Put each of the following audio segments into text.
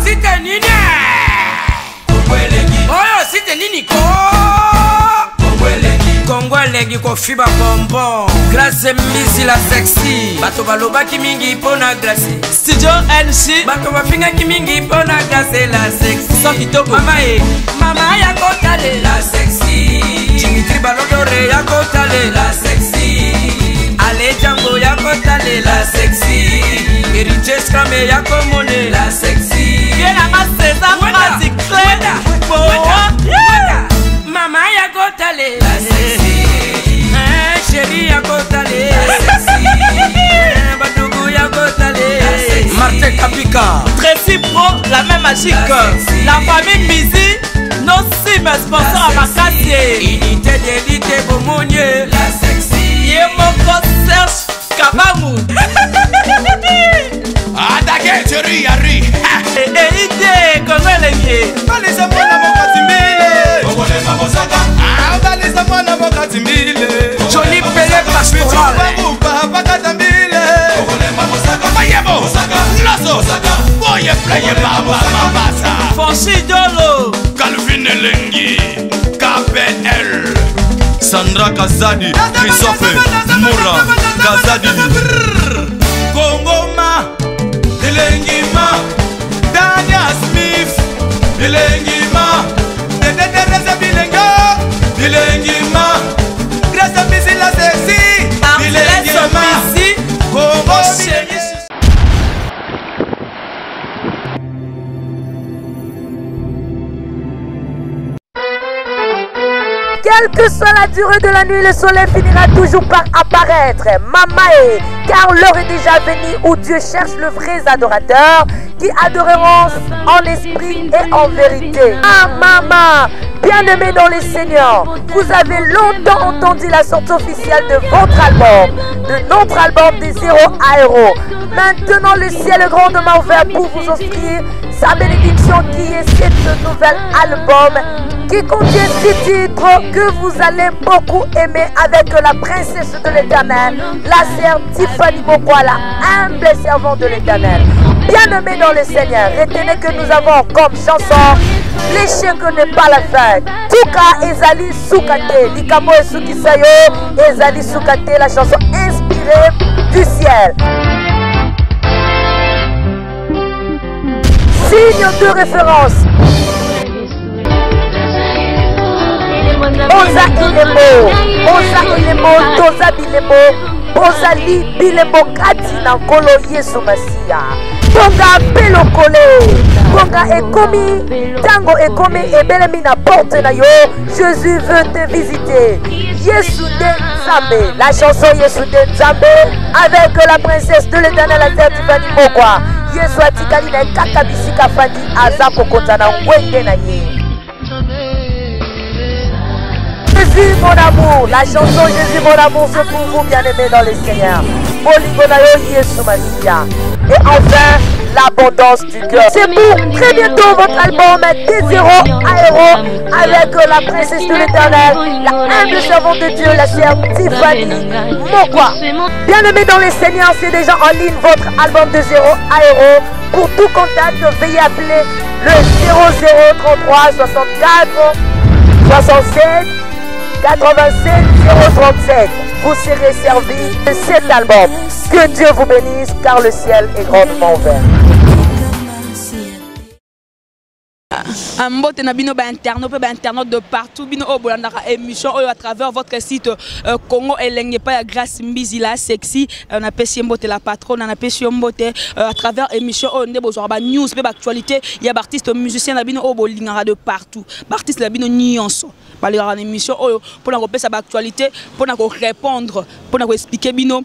site nini oyo site nini ko Kongolegi ko fiba bonbon Grâce Mbisi la sexy bato balobaki mingi pona Grâce Studio NC bato bafingaki mingi pona Grâce la sexy so kitoko mama ya kotale la sexy Dimitri Balodore ya kotale la sexy Ale Django ya kotale la sexy Heritage Scramé ya komone la sexy Yena ma César Magic Mama ya kotale la sexy Chérie ya kotale la sexy Batougou ya kotale la sexy Martin Kapika Tracy Pro, la même magique la famille Mizi, nos sim sponsors à Makassi Unité d'élite Bomonier la sexy Yemoko Serge Kabamu Adake Thierry Yari Ide Kongolegi Balisa mwana mokatimile Kongole mamosaka Balisa mwana mokatimile Johnny Pelé Pastoral Bakatamile Kongole mamosaka Mayebo Lazo Boye playe baba mabasa Fonchi Dolo Calvin Elengi KPL Sandra Kazadi Christophe Moura Kazadi Kongoma Elengima Dania Smith Elengima Teresa Bilenga Elengima Grâce Mbisi la sexy Elengima Kongo chérie. Quelle que soit la durée de la nuit, le soleil finira toujours par apparaître. Mamae, car l'heure est déjà venue où Dieu cherche le vrai adorateur qui adoreront en esprit et en vérité. Ah maman, bien-aimés dans les seigneurs, vous avez longtemps entendu la sortie officielle de votre album, de notre album des 0 à héros. Maintenant le ciel est grandement ouvert pour vous offrir sa bénédiction qui est ce nouvel album qui contient 6 titres que vous allez beaucoup aimer avec la princesse de l'Éternel, la sœur Tiffany Bokwala, humble servante de l'Éternel. Bien-aimés dans le Seigneur, retenez que nous avons comme chanson les chiens que n'est pas la fête. Tuka Ezali Soukate, Likamo et Sukisayo, Ezali Soukate, la chanson inspirée du ciel. Signe de référence. Oza Ilemo, Oza Ilemo, Toza Bilemo, Ozali Bilemo Kati Nankolo Yesu Masia. Tonga Pelokole, Tonga Ekomi, Tango Ekomi et Belemi na porte na yo. Jésus veut te visiter. Yesu de Nzambe, la chanson Yesu de Nzambe avec la princesse de l'Éternel, la sœur Tiffany Bokwala. Yesu atikali na kaka bisika fandi azapo kota na ngwende na ye. Jésus mon amour, la chanson Jésus mon amour c'est pour vous bien-aimés dans le Seigneur. Bolingonayo Yesu Masia. Et enfin, l'abondance du cœur. C'est pour très bientôt votre album des 0 à héros avec la princesse de l'Éternel, la humble servante de Dieu, la sœur Tiffany Bokwala. Bien-aimés dans le Seigneur, c'est déjà en ligne votre album de 0 à héros. Pour tout contact, veuillez appeler le 0033 64 67 87 037. Vous serez servi de cet album. Que Dieu vous bénisse car le ciel est grandement ouvert. Mbote na bino ba internaute de partout bino obolandaka émission à travers votre site Congo Elenge pa ya Grâce Mbisi la sexy on a pesi mbote la patronne on a pesi mbote à travers émission on nde bozwa ba news pe ba actualité il y a artiste musicien na bino obolingaka de partout artiste la bino nyonso ba lira na émission pour na kopesa ba actualité pour na ko répondre pour na ko expliquer bino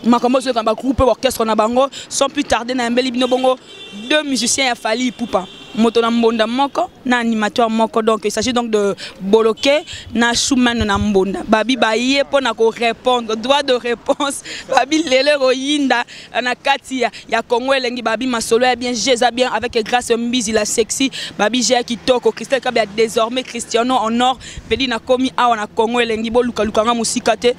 makambo zo kamba groupe orchestre na bango sans plus tarder na mbeli bino bongo deux musiciens ya Fally Ipupa moto na mbonda moko na animateur moko donc il s'agit donc de Boloké na Schumann na mbonda babi baye pona ko répondre droit de réponse babi lele royinda na kati ya Congo Elengi babi masolo ya bien Jésus bien avec Grâce Mbisi la sexy babi j'ai kitoko Christelle Kabia désormais Cristiano en or peli na komi awa na Congo Elengi bo luka lukanga musika te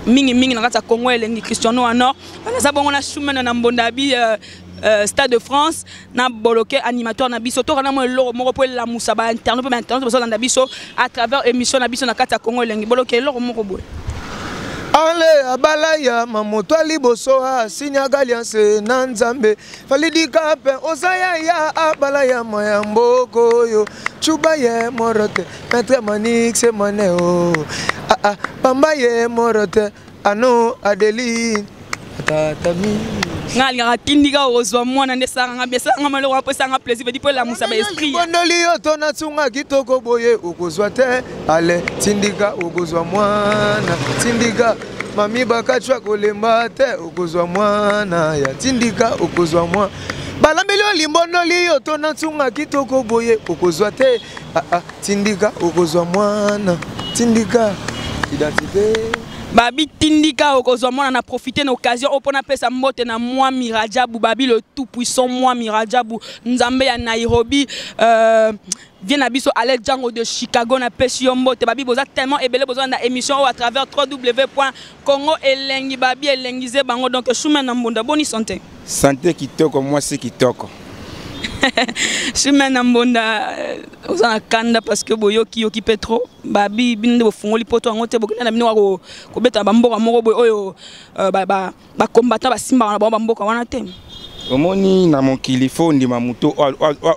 mingi na kati ya Congo Elengi Cristiano en or na za bongo na Schumann na mbonda bi Stade de France na boloké animateur na biso to kana mo loro moko po la musaba internet pe internet besoin na biso à travers émission na biso na kata Congo elengi boloké loro moko boy. Ale abalaya mamoto liboso a signaga alliance na nzambe falidika pe osaya ya abalaya moya mboko yo chuba ye morote maître Manix moneo pamba ye morote ano Adeline tatami ngali ratindika ozwa mwana ndesanga besa ngamalo wa pesa nga plaisir veut dire pour la musaba esprit bondoli oto na tsunga kitoko boye ukozwa te ale tindika ukozwa mwana tindika mami bakachwa kolemba te ukozwa mwana ya tindika ukozwa mwana balambeli olimbondoli oto na tsunga kitoko boye ukozwa te tindika ukozwa mwana tindika identité Babi tindika okozwa mwana na profiter na occasion opona pesa mbote na moi Mirajabu Babi le tout puissant moi Mirajabu Nzambe ya Nairobi vient à biso Alex Django de Chicago na pesi mbote Babi boza tellement ebele besoin na émission à travers www.congo elengi Babi elengize bango donc Choumen Nambonda boni santé kitoko moi c'est kitoko Choumen Nambonda ozana kanda parce que boyoki yoki petro Babi binde bofungoli poto ngote bokina na bino ko beta bamboka moko boy oyo ba combattant ba simba na bamboka wana te omoni na mokili fo ndima muto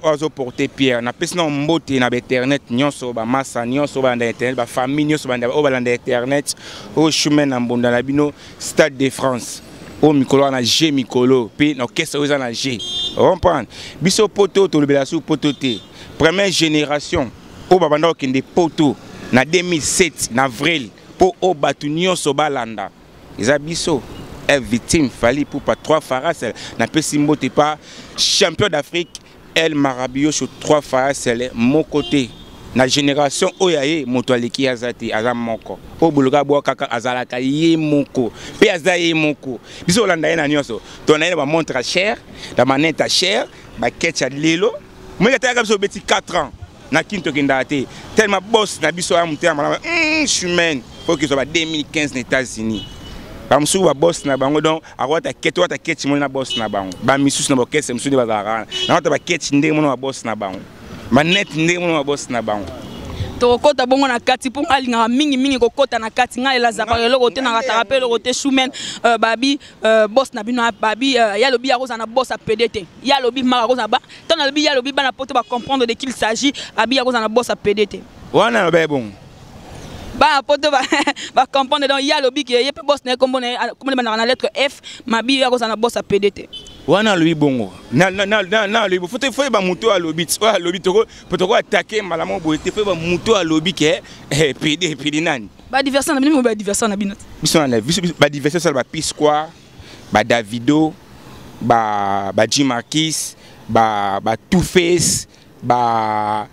ozo porter pierre na pesi na mbote na internet nyonso ba massa nyonso ba na internet ba famille nyonso ba na internet o Choumen Nambonda na bino Stade de France o mikolo na G mikolo pe na orchestre oza na G comprendre biso poto to lebela su poto te première génération o babanda okende poto na 2007 na avril po o batu nyonso balanda eza biso est victime fali pour pas 3 farasel na pesi mbote pas champion d'Afrique El Marabio sur 3 farasel mon côté na génération oyaye moto aleki azati azamoko o buluka bo kaka azalaka ye moko pe azaye moko biso landa ye na nyonso to na ye ba montre cher da manette cher ba ketcha lelo mo yata biso beti 4 ans na kinto kindate tellement boss na biso ya mutema Choumen faut que soit 2015 aux États-Unis Bamsu ba boss na bango donc arota keto wata ketchi mo na boss na bango ba misus na bokese msu de bazara na wata ba ketchi ndenge mo na boss na bango manette ndenge mo na boss na bango to kota bongo na kati pour alinga mingi kokota na kati nga elaza par le côté na rattraper le côté Choumen Babi boss na bino Babi ya lobi ya roza na boss a PDT ya lobi mara roza ba tant na lobi ya lobi bana poto ba comprendre de qui il s'agit abi ya roza na boss a PDT wana ba bon ba poto ba comprendre donc ya lobi que yep boss na comme na lettre F mabi ya roza na boss a PDT wana lui bongo na lui faut ba muto a lobi soit lobi to attaquer malamo boité faut ba muto a lobi que PD nani ba diversion na bino ba diversion na bino biso na ba diversion ça ba Pisquoire ba Davido ba Jim Marquis ba Two Face ba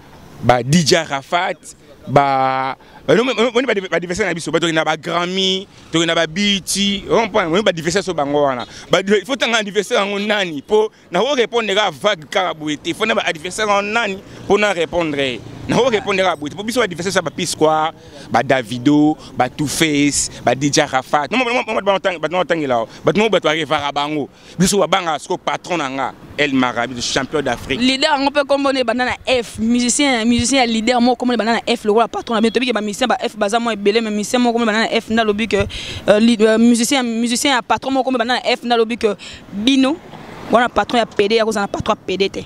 DJ Rafat ba on ba diversion na biso ba to na ba Grammy to na ba BT on ba diversion so bango wana ba il faut tanga diversion ngo nani po na ho répondre à vague karabuité faut na ba adversaire ngo nani pour na répondre na ho répondre à buité po biso ba diversion ça ba Pisquoire ba Davido ba Two Face ba DJ Rafat non ba tangela ba no ba to arriver bango biso ba banga sko patron nga El Marabi de champion d'Afrique leader on peut composer banana F musicien leader mo comme banana F le roi patron na bientôt ba musicien ba F baza mo ebele mais musicien mo comme banana F na lobi que musicien a patron mo comme banana F na lobi que bino wana patron ya PD ya kozana patron PDT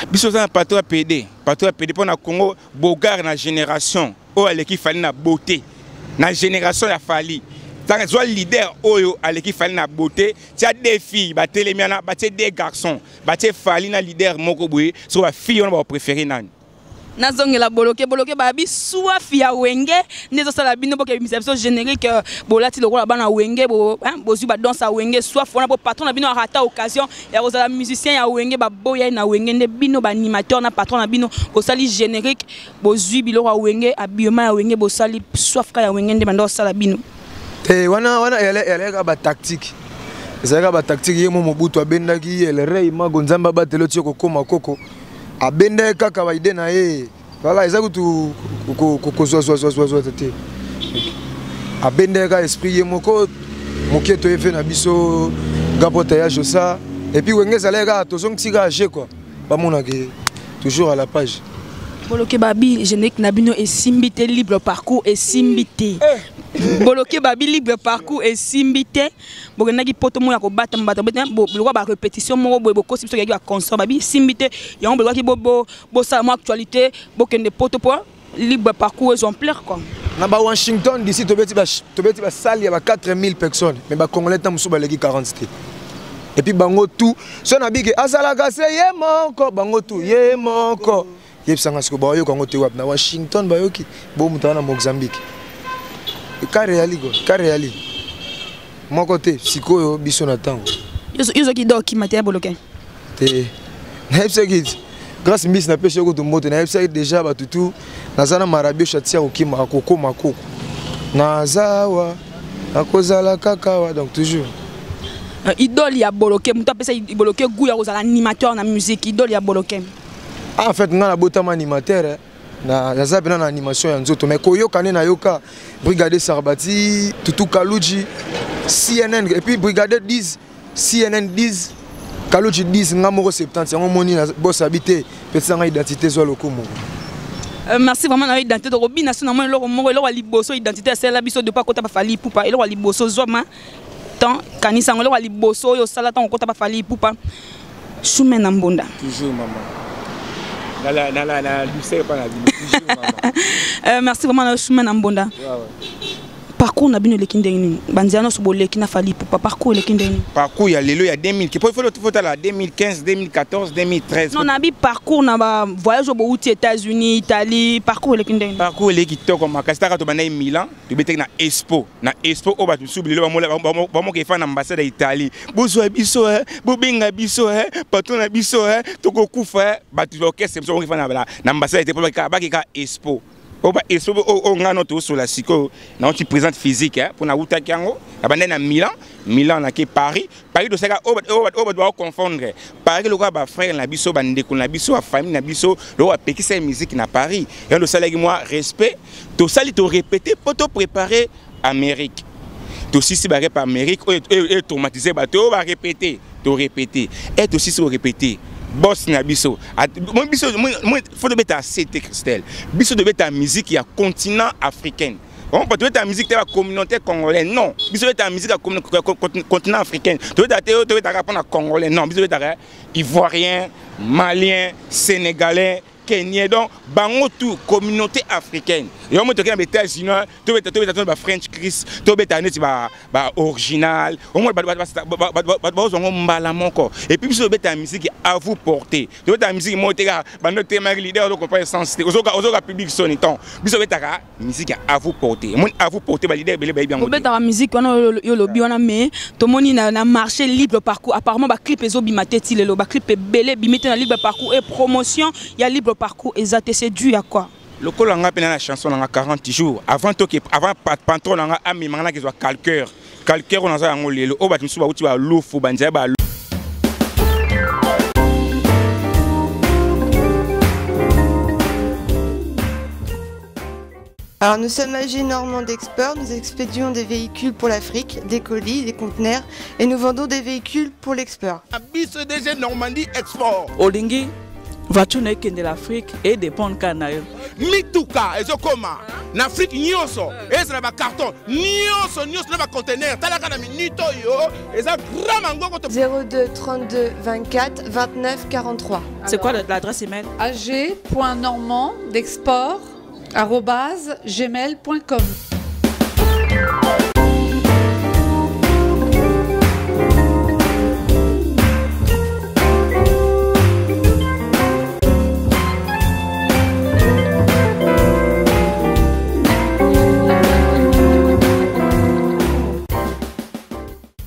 biso za patron PD pour na Congo bogar na génération o aleki fali na beauté na génération ya fali tant que leader oyo aleki fali na beauté tia des filles ba telemiana ba tia des garçons ba tia fali na leader moko boye so ba fille on ba préférer nani nazongela boloke Babi soit fia wenge nezo sala bino boke émission générique bolati lokola bana wenge bo zu ba danse a wenge soit fona bo patron na bino a rata occasion ya kozala musicien ya wenge ba boya na wenge nde bino ba animateur na patron na bino bo sali générique bo zu biloko a wenge abioma ya wenge bo sali soit ka ya wenge nde bando sala bino wana elle ba tactique ezaka ba tactique yemo Mobutu abendaki elle rei magonzamba batelo tiko koma koko abende kaka ba ide na ye kaka eza kutu kokozwa te abende ka esprit ye moko moketo efe na biso gapo tayage ça Et puis wenge zalega tozong tika age quoi. Ba monake toujours à la page. Boloke Babi générique Nabino et Simbité libre parcours et Simbité. Boloke Babi libre parcours et Simbité. Bogenaki poto mo ya ko bata mbata beta bo ba répétition mo bo ko sibso ya concert Babi Simbité ya on ki bo ça mo actualité bo kende poto po libre parcours exemplaire quoi. Na ba Washington d'ici tobeti ba salle ya ba 4000 personnes mais ba congolais tam musu ba legi 40. Et puis bango tout so na bige azalaka se ye moko bango tout ye moko yebsanga siko ba yo kongo te wap na Washington ba yoki bo mutana Mozambique Kareali moko te siko yo biso na tango yo ki doki matin boloke te na yebsaki grâce mbisi na pêche ko to moto na yebsaki déjà ba tutu nazana marabio chatia okima akoko makoko nazawa akozala kakawa donc toujours idole ya boloke muta pesa boloke goût ya kozala animateur na musique idole ya boloke. En fait nga na botama animateur na zabe na animation ya nzoto mais koyoka ne na yoka Brigade Sarbati Tutu Kaluji CNN et puis Brigade 10 CNN 10 Kaluji 10 nga moko 70 yango moni na boss habité pesa nga identité zo lokomo. Merci vraiment na identité de Robi national lo moko lo liboso identité c'est la biso de pas kota ba fali pupa et lo liboso zoma tant kanisa ngolo wa liboso yo sala tant kota ba fali pupa Choumé na Mbonda toujours maman la lycée pas la toujours maman. Merci vraiment Choumé na Mbonda. Parcours na bino lekindeni bandiano so boleki na fali pupa parcours lekindeni parcours ya lelo ya 2000 il faut la 2015 2014 2013 non na bi parcours na ba voyage au États-Unis Italie parcours lekindeni parcours leki toko makasta to bana Milan to betek na Expo o ba subili ba mo ke fa na ambassade d'Italie bozo biso bo benga biso patron na biso to ko kufa ba tu orchestre so ko fa na ambassade d'Italie ba ka Expo. On a sur la psycho, on te présente physique pour na uta kiango, abandonne à Milan na ke Paris de ça on doit confondre. Paris le roi ba frère na biso bande ko na biso a famille na biso le roi peki sa musique na Paris. Et on ça moi respect, to sali to répéter pour te préparer Amérique. To si ba rep Amérique et traumatisé ba to ba répéter, et aussi se répéter. Boss na biso mon biso faut de beta c'était Christelle biso de beta musique ya continent africain on peut de beta musique de la communauté congolaise non biso de beta musique ya continent africain de beta répondre à congolais non biso de beta ivoirien malien sénégalais Kenya donc bango tout communauté africaine et on monte que les États-Unis to beta ba French Chris to beta net ba original on monte ba mbala moko et puis biso beta musique à vous porter to beta musique monte ga bando tema leader donc pas sensité ozoka public soniton biso beta musique à vous porter mon à vous porter ba leader belé ba bien beta musique on yo lobi on mais to moni na marché libre parcours apparemment ba clip ezo bimateti lelo ba clip belé bimete na libre parcours et promotion il y a libre parcours exact c'est dû à quoi le col on a peine la chanson on a 40 jours avant patron on a ami mangana qui soit calqueur on a ça ngolé le oba tmusu ba uti ba lofu bandia ba. Alors nous sommes AG Normand Export, nous expédions des véhicules pour l'Afrique, des colis, des conteneurs et nous vendons des véhicules pour l'export. Abysse DG Normandie Export. Olingi voiture n'est que de l'Afrique et des ponts canaires. Mituka ezokoma na Afrique nyonso ezala ba carton nyonso na ba conteneur talaka na minito yo eza grand mango 02 32 24 29 43. C'est quoi l'adresse email? ag.normandexport@gmail.com.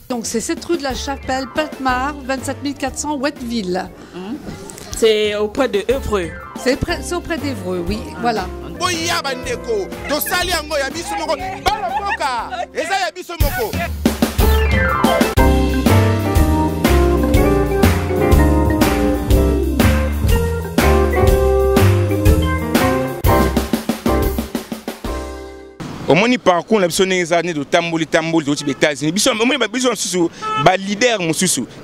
Donc c'est cette rue de la Chapelle, Peltmar, 27 400 Ouetteville. C'est auprès de Évreux. C'est auprès d'Évreux, oui, voilà. Boya bandeko, to sali yango ya biso moko, bala foka, eza ya biso moko. Au moins, parcours, on a besoin des années de tamboli, d'autres États-Unis. Besoin de leader, on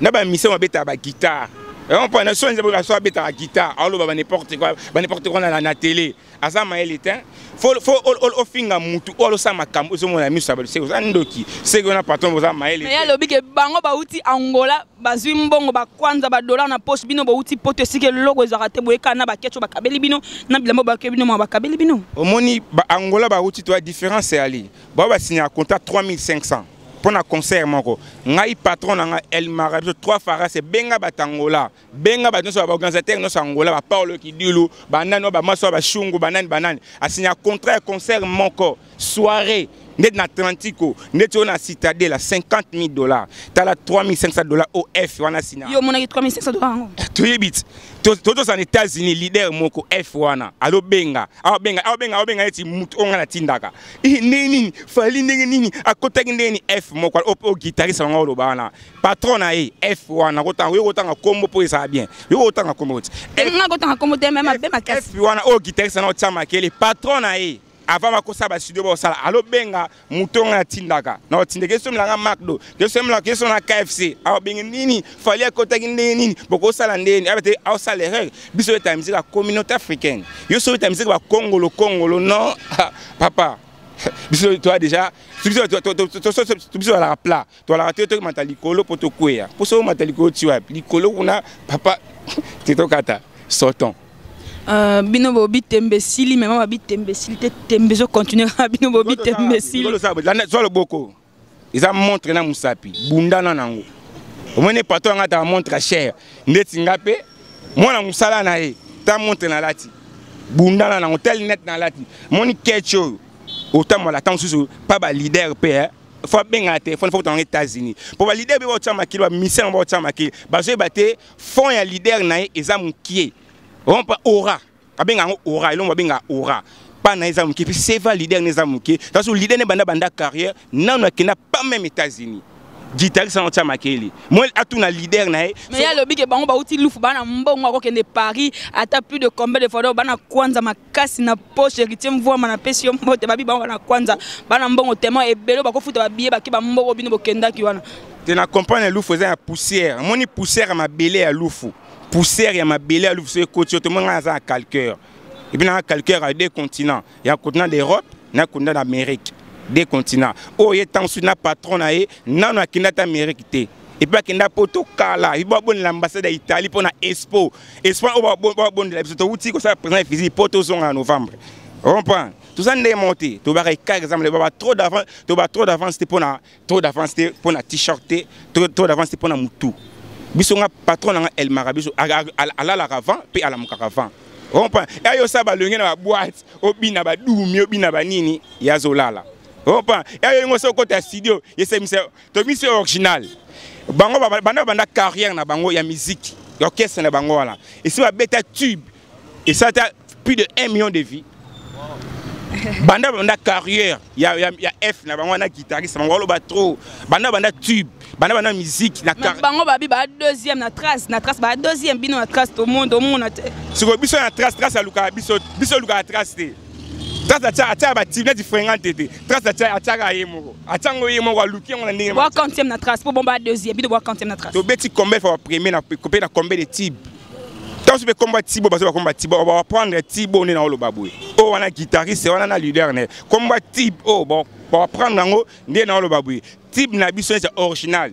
a mission à la guitare. On prend la soin de la guitare, alors n'importe quoi dans la télé. À ça, il est faut finir mutu olo sa makambo zo mona miso ba c'est ndoki c'est que na patron boza maele mais ya lobi ke bango ba uti Angola bazwi mbongo ba kwanza ba dollar na poche bino ba uti poto sike logo ezakate boyeka na ba kecho ba kabeli bino na bilambo ba kebino ba kabeli bino omoni ba Angola ba uti to différence ali ba signer un contrat 3500 pour un concert moko ngai patron nga El Marabiso 3 faras c'est benga batangola benga ba noso ba organisateur noso Angola ba Paulo Kidilu ba nano ba maso ba shungu banane a signé un contrat concert moko soirée net na Atlantico net on a Citadel à $50,000 t'as la $3,500 au F wana signé yo mona $3,500 tu bit tous en États-Unis leader moko F wana alo benga eti mutu onga na tindaka nini fali nini akota nini F moko au guitariste nga lo bana patron na F wana kotanga kombo po ça bien yo kotanga kombo nga kotanga kombo te même be makasi F wana au guitariste na tsama kele patron na avant ma kosa ba studio ba sala alo benga mutonga na tindaka na tindeke so mlanga McDo keso na KFC alo benga nini fali akota nini boko sala ndeni abete au salaire biso eta musique la communauté africaine yo so eta musique ba Congolo non papa biso toi déjà biso la plat toi la raté to matalikolo poto kwea poso matalikolo tiwa likolo kuna papa tetokata sortons bino bobi tembesili mais mama bitembesili te tembezo continuer bino bobi tembesili zo le boko ils a montré na musapi bundana nango omone patron nga ta montre cher ndeti ngape mona musala na ta montre na lati bundana nango tel net na lati moni kecho autant la temps sous pas ba leader père faut benga te faut dans les États-Unis pour ba leader be autant makilo ba mission ba autant makilo ba zo baté fond ya leader na ezamu kie on pas aura abenga aura ilomba benga aura pas na ezamu kie puis c'est va leader na ezamu kie parce que leader ne banda carrière non na pas même États-Unis guitariste en autant makili moi atuna leader na mais ya lobi ke bango ba uti lufu bana mbongo akokende Paris ata plus de combien de fois bana kwanza makasi na poche héritier mvua na pesi yo mbote babi bango na kwanza bana mbongo tellement ebelo bakofuta babiye baki ba mbongo bino bokendaki wana te na comprendre lufu faisait poussière moni poussière ma belé à lufu poussière ya ma belé à lufu c'est côté tout monde a un calcaire et puis un calcaire à deux continents il y a un continent d'Europe et un continent d'Amérique des continents oh il est en sous na patron na non na kinata Amérique té et puis kinda poto kala il va bon l'ambassade d'Italie pour na Expo on va bon la biso outil que ça présent physique poto sont en novembre on comprend tout ça n'est monté tu vas par exemple le baba trop d'avance c'était pour na trop d'avance c'était pour na t-shirt trop d'avance c'était pour na mutu biso nga patron na El Marabiso à la avant puis à la mukaravant on comprend et yo ça ba longe na boîte obina ba dumi obina ba nini ya zolala opa ya yo so côté studio yese mise original bango banda carrière na bango ya musique orchestre na bango wala et si ba beta tube et ça a plus de 1 million de vies banda carrière ya F na bango na guitariste bango ba trop banda tube banda musique na bango babi ba deuxième na trace ba deuxième bino na trace tout monde siko biso na trace aluka biso luka trace te trace atia ba tibna différente te trace atia yemoko atango yemoko aluki on ndenge ba quantième na trace pour bomba deuxième bino ba quantième na trace to beti combien faut premier na combien na combien de tibes tant que combat tibo parce que combat tibo on va prendre tibo na lo baboué oh on a guitariste on a leader ne combat tib oh bon on va prendre ngo ndé na lo baboué tib na biso c'est original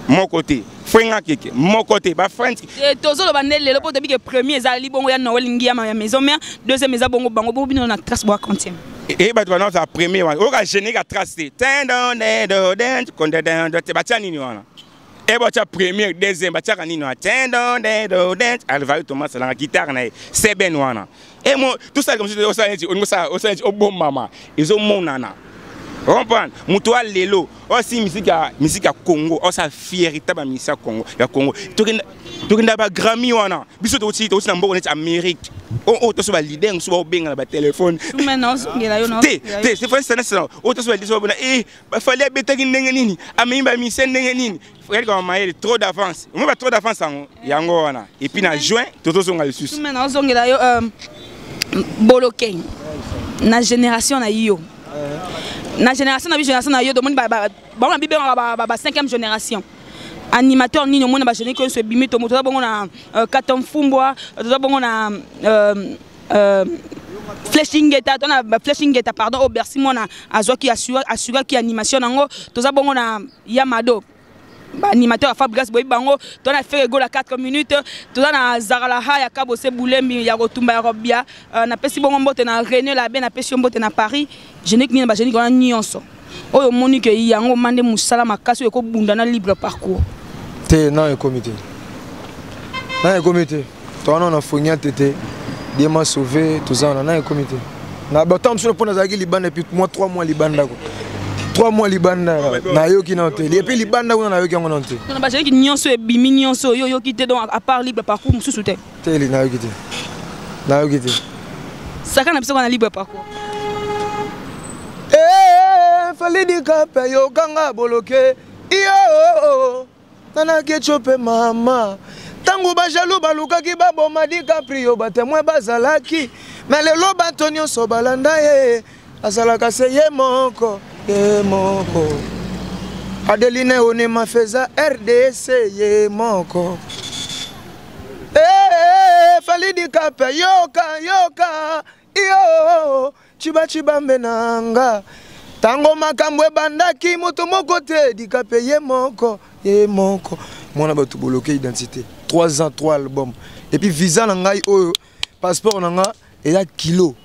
mon côté frenga keke mon côté ba friends tozo lo bandele le poto bike premier ezali bongo ya Noël ngia ma maison mère deuxième eza bongo bango bo bino na trace bo quantième et ba tu na premier o ka génie ka trace tendon den konde den te ba tia nini wana et ba tia premier deuxième ba tia nini wana tendon den alva Thomas la guitare na c'est ben wana et moi tout ça comme si on ça au bon maman ils ont mon nana comprendre mutuwa lelo aussi musique à Congo ça fierté ba musique à Congo ya Congo tokenda ba Grammy wana biso to aussi na mboko net Amérique to so ba leader so ba benga ba téléphone maintenant ngela yo no c'est vrai c'est ça to so ba liso bona ba fallait betaki ndenge nini amimba mise ndenge nini frère comme maïl trop d'avance on va trop d'avance yango wana et puis na juin to zonga le sus maintenant ngela yo boloké na génération na yo na génération na yo domoni ba 5e génération animateur nini omona ba jeune ko se bimi to moto bongo na Katom Fumbwa to bongo na Flashing Geta pardon au Bercy mona azwa ki assura ki animation nango to bongo na Yamado animateur à Fabrice Boy bango to na fait go la 4 minutes to na Zaralaha ya Kabose Boulembi ya Rotumba ya Robia na pesi bongo mbote na René la ben na pesi mbote na Paris jeune ni ba jeune ko na nyonso oyo moni ke yango mande musala makasi ko bunda na libre parcours te na un comité toi on a fourni tété dia m'a sauvé tout ça on a un comité na batam sur le pont azaki Liban et puis moi 3 mois Liban là 3 mois Liban na yo ki na hotel et puis Liban na yo ki ngona hotel na ba jeune ki nyonso e bimi nyonso yo kité donc à part libre parcours mususu te te na yo kité saka na biso na libre parcours fallait dire que yo kanga boloke yo nana ke chope mama tango ba jalo baluka ki ba boma di caprio ba témoin bazalaki mais le lo Antonio so balanda ye azalaka se ye moko Adeline one mafeza RDC ye moko fallait dire que yoka yo chiba menanga tango makambo bandaki moto moko te dikape ye moko mona batu boloke identité 3 ans 3 albums et puis visa na ngai oyo passeport na nga eza kilo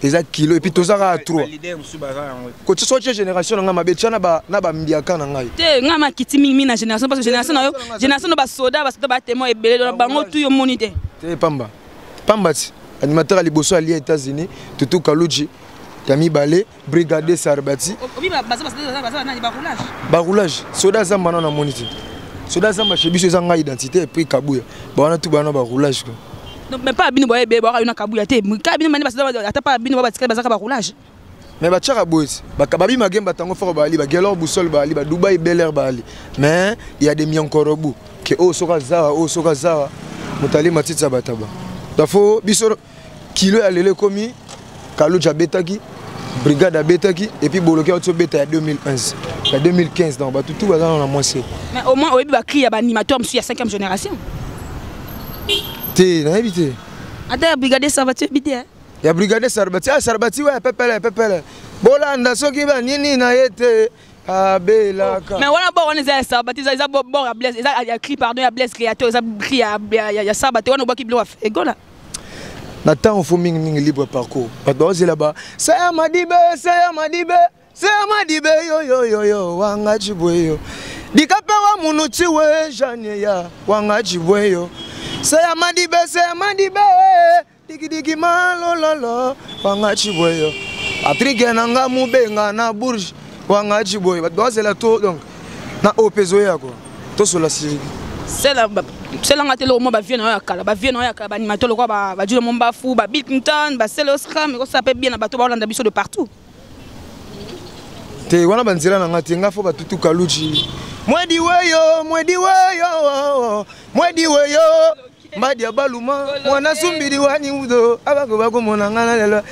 et puis tozaka à 3 ko tso génération na nga mabetia na ba mbiaka na ngai te nga makiti mingi na génération parce que génération no ba soda ba témoin ebele na bango tout yo monité te pamba animateur à liboso ali États-Unis Tutu Kaluji Yami Balé brigadier Sarbati roulage soda zamba na monité soda zamba chez biso zanga identité et puis kabuya ba tout ba roulage non mais pas bino boye ba una kabuya te kabino mani basa ata pas bino ba tikala bazaka ba roulage mais ba tchaka boys ba kababi magemba tango fort ba ali ba gelor boussole ba ali ba Dubai Bel Air ba ali mais il y a des miankorobu que soka zawa mutali matitsa bataba dafo biso kilo alele komi Kaluja betaki brigade betaki et puis boloké auto beta ya 2011 ya 2015 donc tout va dans la moitié mais au moins oyebi ba cri ya ba animateur monsieur ya 5e génération te na éviter ata brigade Sarbati bidé ya brigade Sarbati ouais pepele bolanda soki ba nini na yete abelaka mais wana bon on est Sarbati za bon à Blaise ya cri pardon ya Blaise créateur za cri ya Sarbati wana boki bilo fa egola Nathan faut mingi libre parcours. Badoze là-bas. C'est Madibe yo wanga chibweyo. Dikape wa munuchi we janye ya wanga chibweyo. C'est Madibe digi malololo wanga chibweyo. Atrige nanga mubenga na bourge wanga chibweyo. Badoze là tout donc na opezo yako. To sur la série. C'est là ngate lo mo ba vie na yakala ba animateur lo ba djule mo ba fu ba Bill Clinton ba Celo Scram ko ça peut bien na bato ba olanda biso de partout te wana banzela na ngate nga fo ba Tutu Kaluji mwedi weyo mbadi abaluma mwana sumbidi wani udo abako bako mona ngana lelo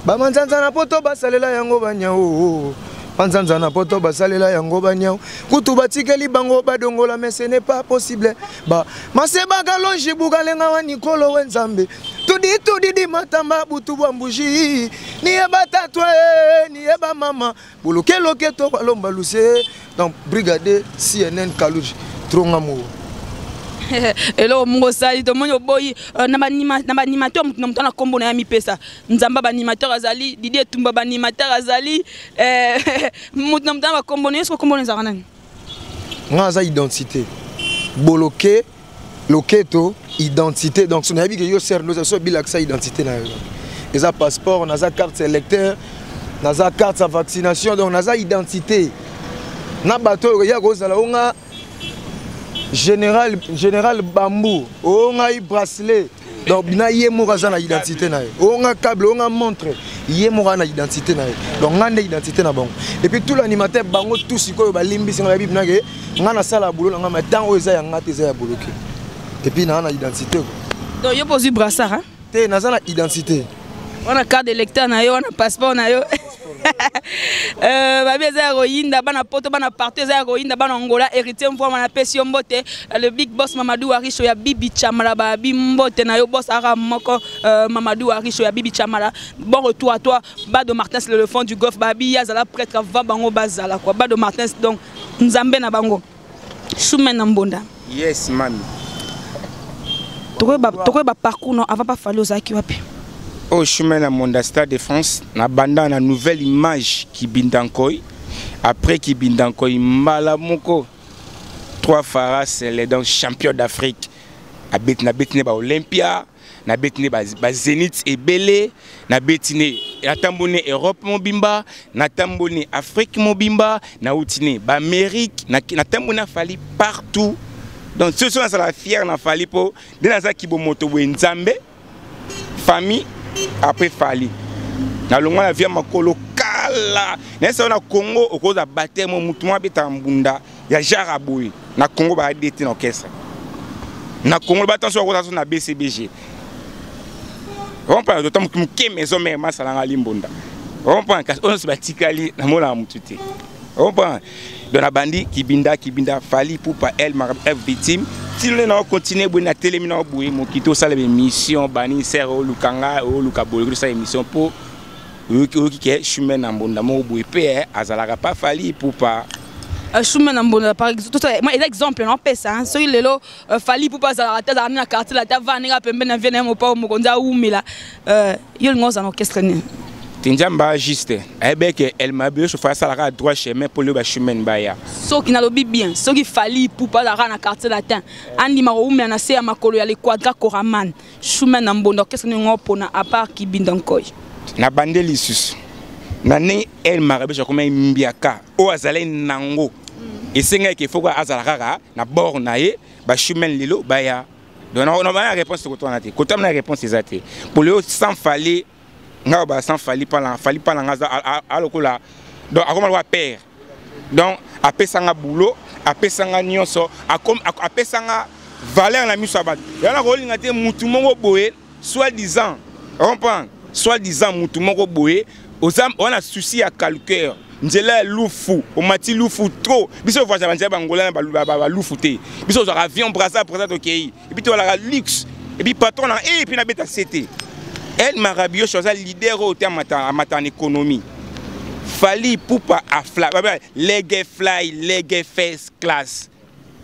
ba manzanza na poto basalela yango banyao Panzanza na poto basalela yango banyao kutu batikeli bango badongola mais ce n'est pas possible ba maseba galonji bugalenga wa Nikolo wenzambe tudi matamba butu bwambuji ni eba tatwe ni eba mama buluke loketo balomba luse donc brigade CNN Kaluji tronga mo elo mungo sali to monyo boyi na animateur mutu na kombo na yami pesa nzamba ba animateur azali Didier Tumba ba animateur azali mutu na ba kombo na yeso kombo na zaranani ngaza identité boloke loketo identité donc son abi que yo ser nous so bilak sa identité na yo eza passeport na za carte électeur na za carte sa vaccination donc na za identité na bato ya kozala onga Général Bambou, on a bracelet, donc il y a une identité, on a câble, on a montre, il y a une identité, donc on a une identité. Et puis tout l'animateur, bango tout ce qu'on a limbi, c'est la Bible, on a la salle à boulot, on a tant aux airs, on a des airs bloqués. Et puis on a une identité. Donc il y a pas brassard, hein? On a une identité. On a carte d'électeur, on a passeport, babi eza héroïne bana poto bana partout eza héroïne bana Angola héritier mvo na pesi mbote le big boss Mamadou Arisho ya Bibi Chamala babi mbote na yo boss ara moko Mamadou Arisho ya Bibi Chamala. Bon retour à toi Bado Martins le fond du golf babi yazala prêtre va bango bazala quoi Bado Martins donc nzambe na bango Choumène Mbonda. Yes mami. Toko ba parcours non avant pas fallu aux aki wapi. Au chemin à mon Stade de France, na banda na nouvelle image qui bindankoy. Après qui bindankoy Malamoko. 3 Farah c'est les donc champion d'Afrique. Na betine ba Olympia, na betine ba Zénith et Belé, na betine na tambone Europe mobimba, na tambone Afrique mobimba, na outine ba Amérique, na tambone fali partout. Donc ce sont la fière na fali po de na za kibomoto wenzambe famille. Après Fali na longa la vie makolo kala nesa na Congo okoza battre mo mutu mo beta mbunda ya jaraboui na Congo ba dete na orchestre na Congo ba attention okoza na BCBG on parle de temps que maison mère masala limbonda on prend on se batikali na mola mututé on prend de la bandi kibinda Fali pour pas elle ma victime. Si nous allons continuer à téléminer au bout, mon kito ça les missions bani ser au lukanga au lukabolo ça émission pour qui est chemin en bon d'amour bout père azalaka pas Fali pour pas chemin en bon par exemple moi exemple non pesa so il lelo Fali pour pas azalaka na quartier la tavani ga pembe na vienne mo pa mo konza umila yo ngoza na orchestre ni Tinjamba juste que elle m'a bien chauffé ça la droit chemin pour le chemin baya so qui na lobi bien so qui Fali pour pas la na quartier latin andi ma umela na se ya makolo ya le quadra koraman chemin en bon orchestre ni ngopona à part qui bindankoy na bandeli sus na ne elle m'a bien comme mbiaka o azalé nango et c'est que faut azalaka na bord na ye ba chemin lilo baya donc on a la réponse que toi on a dit quand on a la réponse exacte pour le sans Fali nga ba sans Fali pas la ngaza alokola donc akoma wa père donc apesanga boulot apesanga nyonso apesanga valeur na miso ba yana ko linga te mutu mongo boye soi-disant mutu mongo boye on a souci à calcul njela lufu o mati lufu trop biso voyage banjeba bangola ba lufu te biso zo avion brasa OK et puis to la luxe et puis patron et puis na beta CT. Elle m'a rabio chose leader au terme en économie. Fali pour pas à fly, les first class.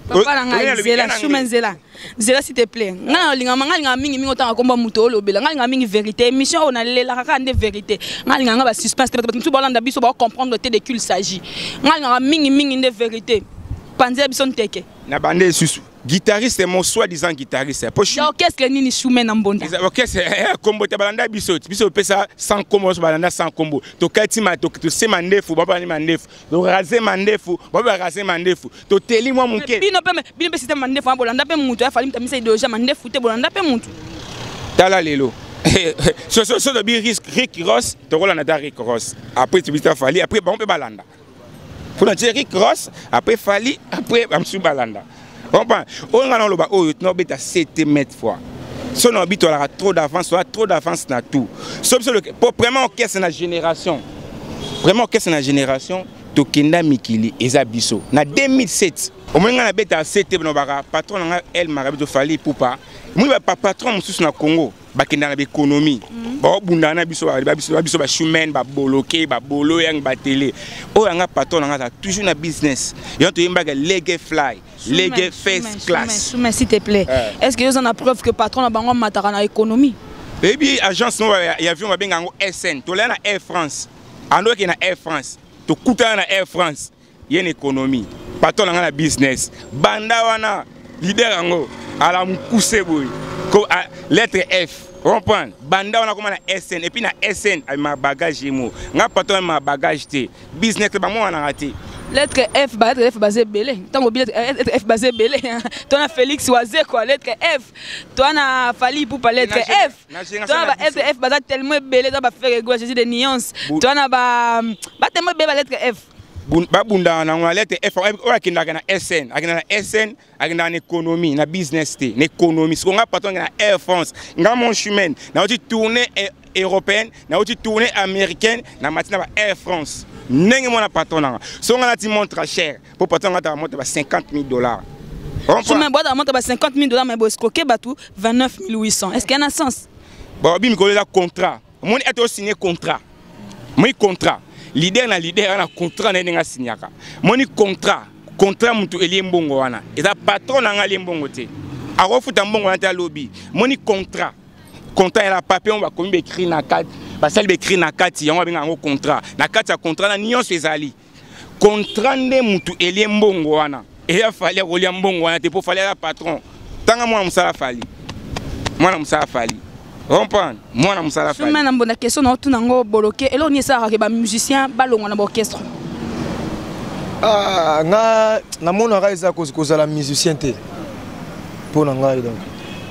Papa zela chemin zela s'il te plaît. Nga linga mingi autant komba muto lobela nga mingi vérité émission on a la kaka de vérité. Nga ba suspense tu balanda biso ba comprendre de qui il s'agit. Nga mingi de vérité. Panzer biso nteke. Na bande susu. Guitariste mon soi-disant guitariste. Donc qu'est-ce que ni Choumène Mbonda? OK, c'est combo te balanda biso pesa sans combo balanda sans combo. To katima to se mandefu baba ni mandefu. To raser mandefu baba raser mandefu. To teli moi mon ke. Bino système mandefu bolanda pe mutu ya fali mtamisa idéologie mandefu te bolanda pe mutu. Tala lelo. So de bi Rick Ross, to rola na Rick Ross. Après tu bita Fali, après on peut balanda. Faut dire Rick Ross, après Fali, après amsu balanda. On a le bas, on bêta 7 mètres fois. Si on a trop d'avance, na tout. Pour vraiment orchestre na génération, Tokenda Mikili Ezabiso. Na 2007, au moment où on a bêta 7 mètres, patron elle m'a rabito Fali pour pas. Moi patron monsieur na Congo, bakenda na économie. Ba bundana biso ba chemin ba boloké ba bolo yang ba télé. O yanga patron nga toujours na business. Yo to yimba lege fly. Lege first class. Mais s'il te plaît, est-ce que vous en avez preuve que patron a bango matara na économie? Baby agence no ya avion ba benga ngo SN. To na Air France. Ando ki na Air France. To kuta na Air France. Yen économie. Patron nga na business. Banda wana leader ngo ala mukuse boy. Ko lettre F. Comprendre? Banda on a comme na SN et puis na SN avec ma bagage mo. Nga patron ma bagage te. Business ba mo na raté. Lettre F, lettre F basé belé. Tant que lettre F basé belé. Toi na Félix Oazé quoi, lettre F. Toi na Fali pour pas lettre F. Toi na lettre F basé tellement belé, toi ba faire égouer Jésus des nuances. Toi na ba tellement belé lettre F. Ba bunda na lettre F on a kinda na SN, na SN, na économie, na business te, na économie. Ce qu'on a patron na Air France, nga mon chemin, na oti tourner européenne, nauti tournée américaine, na matina ba Air France. Nenge mona patron nanga. So ngana ti montre cher. Pour patron ngata montre ba $50,000. Je me bois montre ba $50,000 mais bo escroquer batou 29 800. Est-ce qu'il y a un sens? Bon, bi mi ko la contrat. Mon est signé contrat. Moi contrat. Leader na contrat na nga signaka. Moni contrat mutu elie mbongo wana. Eza patron na nga elie mbongo te. Arofuta mbongo wana ta lobby. Moni contrat ya la papier on va comme écrit na carte. Basali be écrit na carte yango benga ngo contrat. Na carte ya contrat na nyonso ezali. Contrat nde mutu elie mbongo wana. Et il fallait rouler mbongo wana te pour fallait la patron. Tanga moi musala fali. Moi na musala fali. Comprendre? Moi na musala fali. Je me na question na tout nango bloqué. Et là on y ça que ba musicien balongo na orchestre. Ah, na mona raisa cause la musicien te. Pour ngai donc.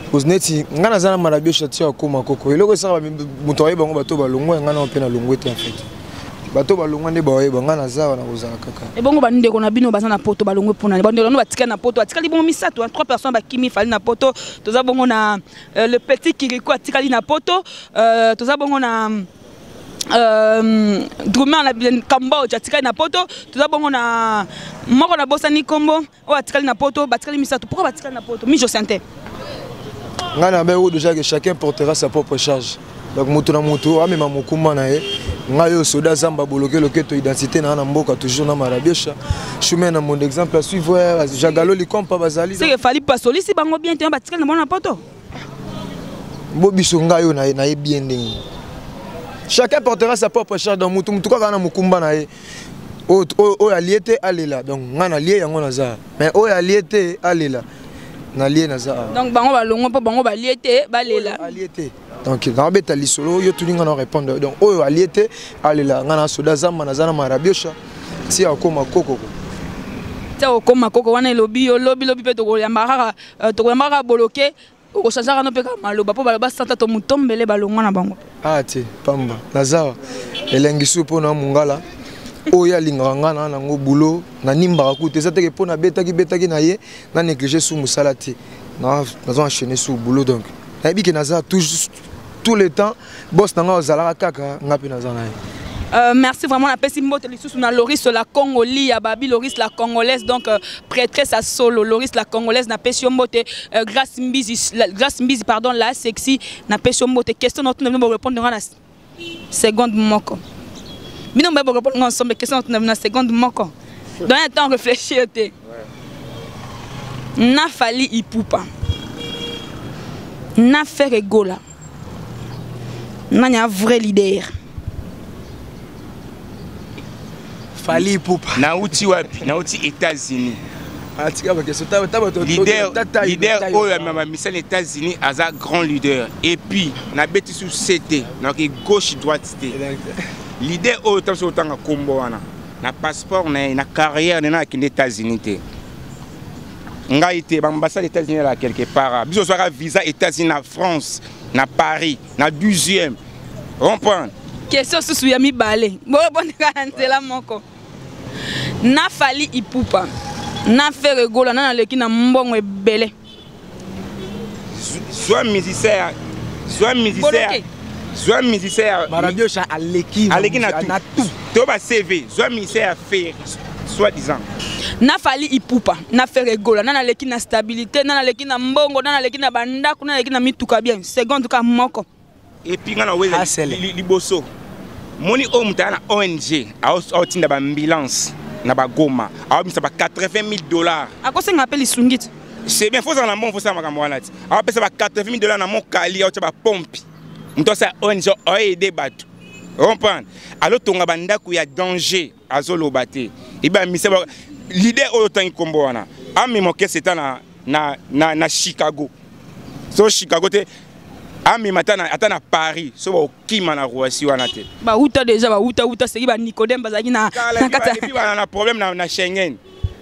Cause neti nga na zana marabio chati ya koma koko. Eloko ça muto ayi bango bato balongo nga na opena longo te en fait. Bato balongo nde baye banga na zawa na kozala kaka. Et bongo bande ko na bino bazana poto balongo pona. Bande no batika na poto, atika li bongo misato, 3 personnes ba kimi fali na poto. Toza bongo na le petit Kiriko atika li na poto. Toza bongo na drummer na Kambo atika na poto. Toza bongo na moko na Bosani Kombo o atika li na poto, batika li misato. Pourquoi batika na poto? Mi je sentais. Nga na beau déjà que chacun portera sa propre charge. Donc mutu na mutu amema mukuma na ye. Ngayo soda zamba bloquer le keto identité na mboka toujours na marabesha. Chemin na mon exemple à suivre jagalo li kompa bazali. C'est que fali pasoli si bango bien te batika na bona poto. Bobiso ngayo na ye bien ndenge. Chacun portera sa propre charge dans mutu mutu ka na mukumba na ye. O aliété alela donc ngana lié yango na za. Mais o aliété alela. Na lié na za. Donc bango balongo po bango baliété balela. Aliété. Donc dans beta lisolo yo tulinga na répondre donc oyo aliété alela ngana soda zamba na zana marabiocha si akoma koko. Ta okoma koko wana lobi pe to yambara bloqué o changer na pe ka maloba po baloba santa to mutombele balongo na bango. Ah ti pamba nazawa elengisu po na mungala oya linga ngana na ngo bulo na nimba ku te zateke po na betaki na ye na négliger sous musalati na zo enchaîner sous boulot donc ebi ke naza tout le temps boss nanga ozala kaka ngapi naza na. Merci vraiment la pesi mbote lisusu na Loris la Congoli ya babi Loris la congolaise donc prêtresse à solo Loris la congolaise na pesi mbote grâce mbizi pardon la sexy na pesi mbote question notre nous répondre na seconde moko. Bino mba répondre ensemble question na seconde moko. Dans un temps réfléchir te. Na fali ipupa. Na fait rigola. Na vrai leader. Fali ipupa. Na uti wapi? Na uti États-Unis. Atika ba question ta leader oyo mama misal États-Unis aza grand leader et puis na beti sous CT donc gauche droite té. Leader oyo tam so tanga kombo wana. Na passeport na carrière na ki États-Unis té. Nga été ambassade des États-Unis là quelque part. Biso soira visa États-Unis na France, na Paris, na 12e. Comprendre? Question sous ya mi balé. Bon bonne la moko. Na fali ipupa. Na fait rigola na leki na mbongo ebele. Soit musicien. Marabio cha aleki na tout. To ba CV, soit musicien faire soit disant. Na fali ipupa, na fait rigola, na leki na stabilité, na leki na mbongo, na leki na bandako, na leki na mituka bien. Seconde ka moko. Et puis ngana weza liboso. Moni o mutana ONG, a tinda ba ambulance na ba Goma. A bisa ba $80,000. A ko se ngapeli sungit. C'est bien faut ça na bon faut ça makambo wana ti. A pesa ba $80,000 na mon kali a ba pompe. Mto sa ONG o aider batu. Comprendre? Alors tonga bandako ya danger azolo bate. Iba miseba leader oyo tangi kombo wana. Ami moke c'était na Chicago. So Chicago te ami matana atana Paris so ba okima na Roissy wana te. Ba uta déjà ba uta c'est ba Nicodème bazaki na kata. Et puis ba na problème na Schengen.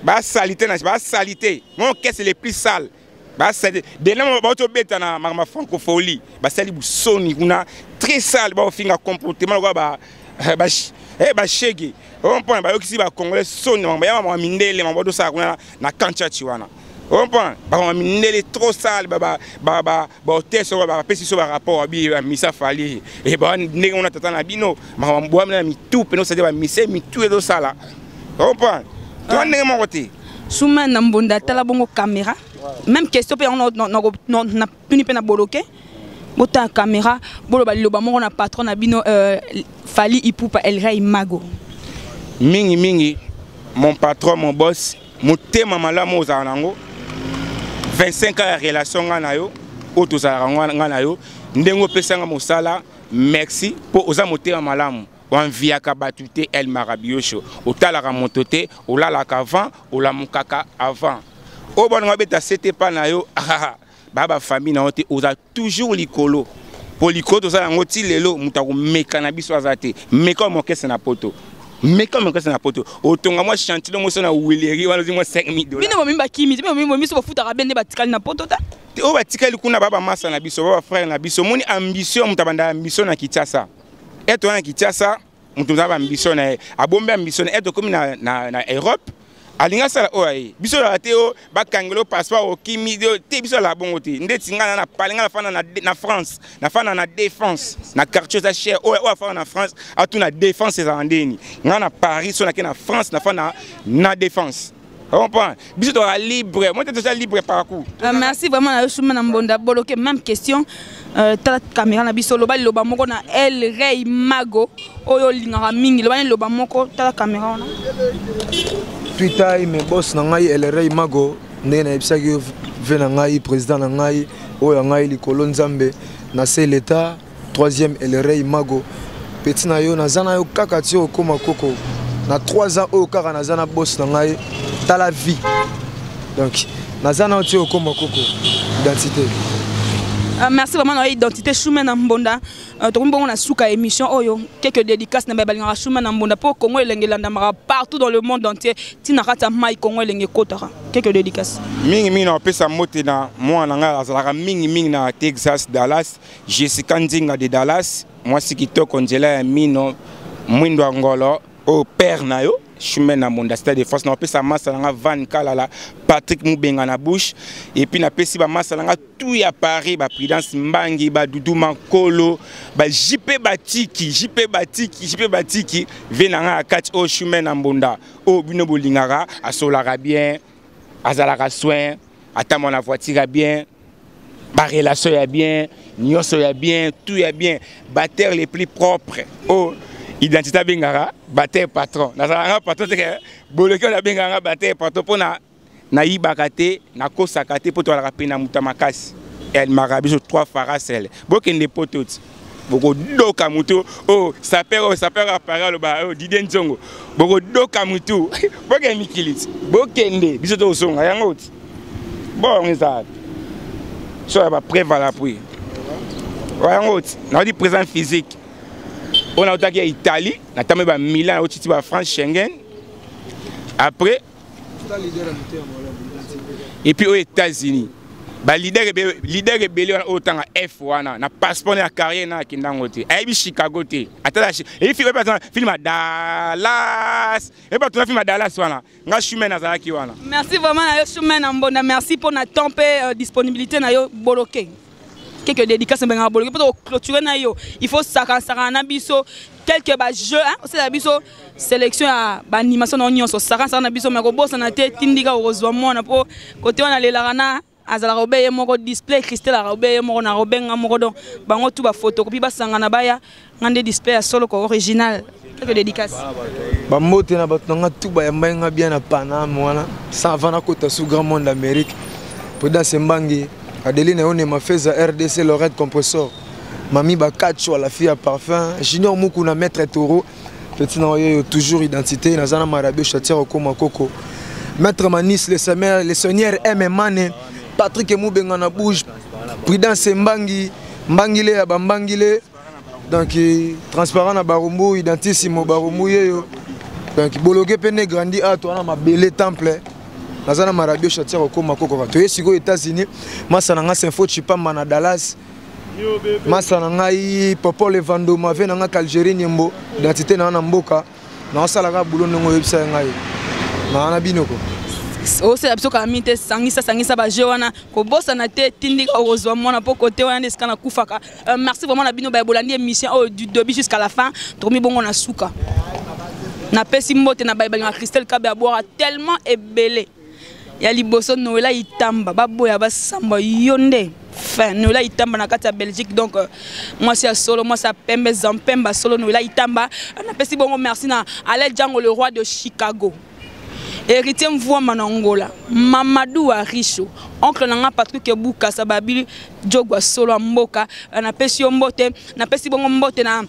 Ba salité na ba salité. Mon caisse les plus sales. Ba salité. Dès ba to beta na ma francophonie. Ba sali bu soni kuna très sale ba finga comportement ba shege. On point ba yokisi ba congolais soni ba ya ma mindele ma bodo sa kuna na kancha chiwana. On comprend? Bah, minele trop sale, hôtel sur pesi sur rapport à misa fali. Et bah, on a tata na bino, bah, on boit na mi tout, peno c'est mi c'est mi tout et do sala. On comprend? Toi n'est mon côté. Souma na mbonda tala bongo caméra. Même question pe on na puni pe na boloké. Bota caméra, bolo ba loba mo na patron na bino Fally Ipupa El Rey Mago. Mingi, mon patron, mon boss, mon thème malamu ozanango. 25 ans de relation nganayo, nganayo, ndengo pesanga mosala, merci pour oza moteur malamu. On via kabatute El Marabiocho. Otala ramontote, olala avant, olamukaka avant. O bon ngabeta c'était pas nayo, baba famille na ote oza toujours likolo. Pour likolo oza ngoti lelo mutaku mekana biso azate. Meka mo kese na poto. Mais comme on a poto, autant moi chantier moi ça na Willeri, on a dit moi $5,000. Bino mimba kimi, bino miso bafuta rabende batikali na poto ta. O batikali kuna baba masa na biso, baba frère na biso, moni ambition mutabanda ambition na Kinshasa. Et toi na Kinshasa, mutabanda ambition na abombe ambition et comme na Europe. Alinga sala oye biso la teo bakangelo passeport o kimi te biso la bongote ndeti ngana na palinga na fana na France na fana na défense na quartier za cher o fana na France atu na défense za ndeni ngana Paris so na ke na France na fana na défense. On comprend biso to libre moi tu es libre parcours. Merci vraiment na Yoshuma na mbonda boloke même question tala caméra na biso loba loba moko na El Rey Mago oyo lingara mingi loba ni loba moko tala caméra ona. Twitter mes boss na ngai El Rey Mago ndenge na ebisaki ve na ngai président na ngai oyo ngai likolo nzambe na c'est l'état 3e El Rey Mago petit na yo nazana yo kaka ti okoma koko na 3 ans oyo kaka nazana boss na ngai tala vie donc nazana ti okoma koko identité. Merci vraiment na identité Chouma na mbonda to mbongo na suka émission oyo quelques dédicaces na balinga Chouma na mbonda pour Congo elengelanda mara partout dans le monde entier tina kata mai Congo elenge kotara quelques dédicaces mingi na pesa mote na moi na nga azalaka mingi na Texas Dallas Jessica Ndinga de Dallas moi sikitoko njela ya mino mwindo ngolo au père na yo Chouma na mbonda stade de France na pesa masa na Van Kalala Patrick Mubenga na bouche et puis na pesi ba masa na tout ya Paris ba Prudence Mbangi ba Doudou Mankolo ba JP Batiki venanga akati o Chouma na mbonda o bino bolingara asolaka bien azalaka soin atama na voiture bien ba relation ya bien nyonso ya bien tout ya bien batteur les plus propres oh identité bengara batteur patron nazalanga patron te boleke na bengara batteur patron pona na yibakate na kosakate poto la pena mutamakasi El Marabijo 3 farasel bokende pototi boko doka mutu oh sapero apparaît le ba Didier Nzongo boko doka mutu boke mikilit bokende biso to songa yangoti bon ça so ba prévala puis yangoti na di présent physique on a attaqué Italie na tamé ba Milan au titi ba France Schengen après et puis aux États-Unis ba leader rebellion autant F wana na passeport na carrière na kindangote aibi Chicago te atala et film à Dallas et pas tout film à Dallas wana nga Chouma na zalaki wana. Merci vraiment na Chouma na mbonda merci pour na temps disponibilité na yo boloké quelques dédicaces benga boloké pour clôturer na yo il faut saka na biso quelques jeux hein c'est la biso sélection à animation na nyonso saka na biso meko bossa na te tindika heureusement na po côté on aller la azala robeye moko display Christelle robeye moko na robenga moko donc bango tout ba photocopie ba sanga na baya ngande display ya solo ko original quelques dédicaces ba mote na batanga tout ba yamba bien na Panama wana ça va na kota sous grand monde d'Amérique Prudence Mbangi Adeline on ma fait RDC Lorette Compressor Mami Bakacho la fille à parfum Junior Moukou na maître Toro petit na toujours identité nazana Marabio Chatier Okoma Koko Maître Manis le seigneur M Mane Patrick Mubenga na bouge Prudence Mbangile ya Bambangile donc transparent na Barumbu identissimo Barumbu yeyo donc bologe pene grandi a toi na mabele temple nazana Marabio Chatier Okoma Koko to yesiko États-Unis masa na nga Info Chipamba na Dallas masa na ngai Popo le Vandoma ve na nga Algérie nyembo identité na mboka na osala ka bulo ndongo yebisa ngai na na binoko osala biso kala mingi te sangisa baje wana kobosana te tindika okozwa mwana mpo kote wana nde esika nakufaka. Merci vraiment na bino bayebolandi émission oyo du début jusqu'à la fin tokomi bongo na suka napesi mbote na bayebalinga Christelle Kabe aboira tellement ebele ya liboso Noela Itamba baboya basamba yo nde fin Noela Itamba na kati ya Belgique. Donc moi c'est solo, moi ça Pembe Zampemba solo Noela Itamba. Napesi bongo merci na Alain Django le roi de Chicago, héritier mvua manangola Mamadou Arisho, oncle nanga Patrick Ebuka Sababili Jogwa solo mboka. Napesi mbote, napesi bongo mbote na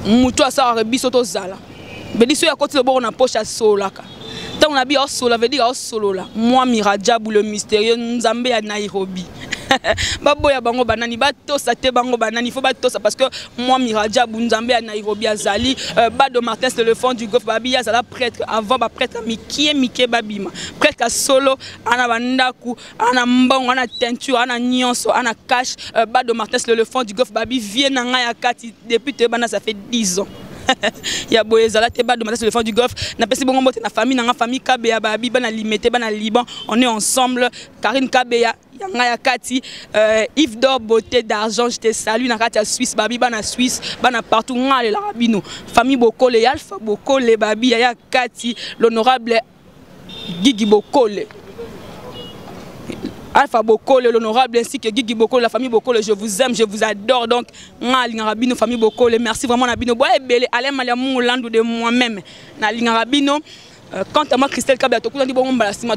mutu asara biso to zala bediso ya koti le bord na poche solaka. Tant on a bien solo, veut dire solo là. Moi Miradjabou le mystérieux Nzambe à Nairobi. Baboya bango banani bato sa te bango banani faut bato ça parce que moi Miradjabou Nzambe à Nairobi azali Bado Martin c'est le fond du golf babi azala prêtre avant ba prêtre Mikie babima prêtre solo ana bandaku ana mbongo ana teinture ana nyonso ana cash Bado Martin c'est le fond du golf babi vient na ya kati depuis te bana ça fait 10 ans. Ya boyezala te Bado Martin sur le fond du golf na pesi bongo mbote na famille Kabeya babi bana limité bana Liban on est ensemble. Karine Kabeya yanga ya kati Yves d'or beauté d'argent je te salue na kati ya Suisse babi bana Suisse bana partout ngale la rabino famille Bokole Alpha Bokole babi ya kati l'honorable Gigi Bokole Alpha Bokole, l'honorable ainsi que Gigi Bokole, la famille Bokole, je vous aime, je vous adore. Donc, Ngalingabino, famille Bokole, merci vraiment Nabino. Boy, belé, allez Maliamou Landou de moi-même. Nalingabino, quant à moi, Christelle Kabe,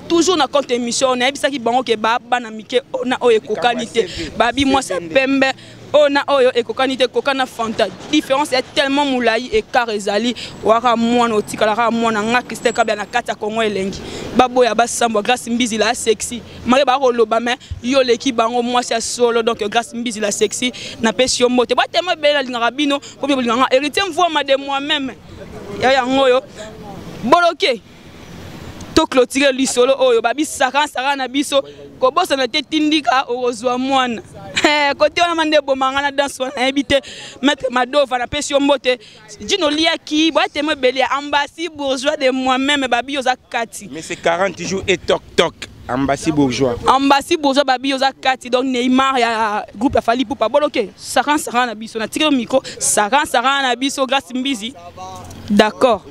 toujours dans compte émission, on a dit ça qui bango ke baba na mike ona oye kokanité. Babi moi c'est Pembe. Ona oyo ekokanité kokana fanta. Différence est tellement moulayi et karezali wara mwana otikala mwana nga Christelle Kabe na kati ya Congo elengi. Babo ya basambo grâce mbizi la sexy. Mare ba roloba mais yo leki bango moi c'est solo donc grâce mbizi la sexy na pesi yo mote. Ba tellement belle lingara bino ko bi lingara héritier mvoi ma de moi-même. Ya ngoyo boloké. To clôturer lui solo oyo babi saka na biso ko bossa na te tindika ozwa mwana côté on mande bomanga na danse on habité maître Madova na pesi mbote Dino liaki boy temo belia ambassy bourgeois de moi-même babi yoza kati mais c'est 40 jours et toc toc ambassy bourgeois babi yoza kati donc Neymar ya groupe Fali pour pas bloquer saka na biso na tire micro saka na biso grâce mbizi d'accord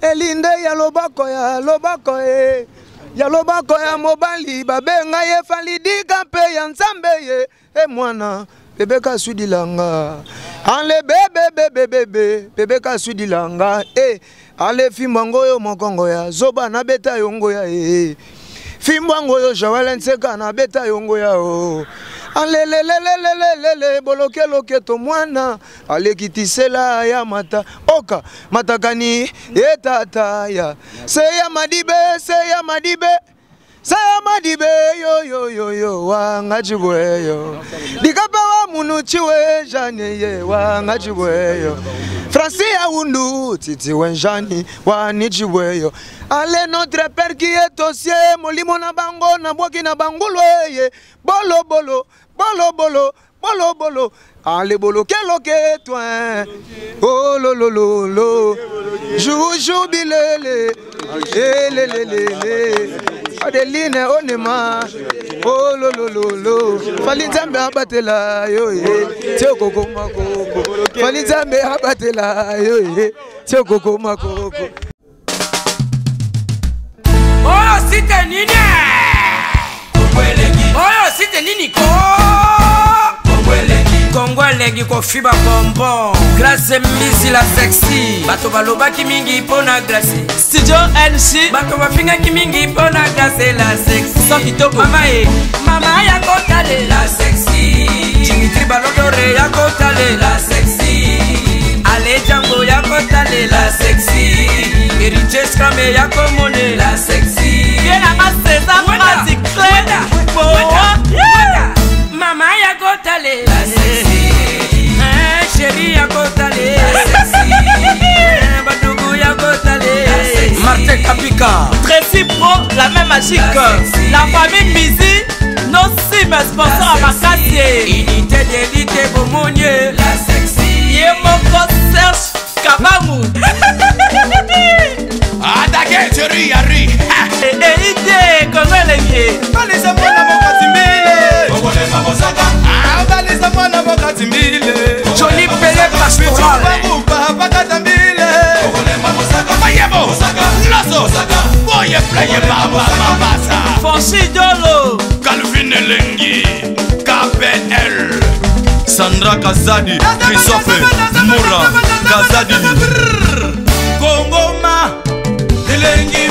Elinde ya lobako ya mobali babenga ye falidika pe ya nzambe ye e mwana bebe ka sudilanga anle bebe ka sudilanga ale fimbango yo mokongo ya zoba na beta yongo ya fimbango yo Joël Nseka na beta yongo ya alelelelelelele boloke loke to mwana alekitisela ya mata oka matakani etata ya seya madibe yo wanga jibweyo dikapa wa munuchiwe jane ye wanga jibweyo Francia undu titi wenjani wani jibweyo ale notre père qui est au ciel molimo na bango na boki na bangulwe ye bolo allez bolo keloke toi oh lo jou bilele le Adeline onema oh lo fali nzambe abatela yo tio koko makoko fali nzambe abatela yo tio koko makoko oh site nini oh site nini ko Kongolegi ko fiba bonbon Grâce misi la sexy bato balobaki mingi pona grâce Studio NC bato bafinga ki mingi pona grâce la sexy so kitoko mama ya kotale la sexy Dimitri Balodore ya kotale la sexy Ale Django ya kotale la sexy Héritier Scramé ya komone la sexy Yena ma César Mati Claire mama ya kotale la sexy chérie ya kotale la sexy badougou ya kotale Martin Kapika Tracy Pro la même magique la famille Mizi nos sim sponsor à Makassi unité d'élite Bomonier la sexy Yemoko Serge Kabamou Yari yari. Ide Congo elengi. Balisa mwana bokati mbile. Okolema mosaka. Balisa mwana bokati mbile. Johnny Pelé Pastoral. Bakata mbile. Okolema mosaka. Mayebo. Lasso. Boye playe baba mabasa. Fonsi Dolo. Calvin Elengi. KPL. Sandra Kazadi. Christophe Moura. Kazadi. Kongoma. Elengi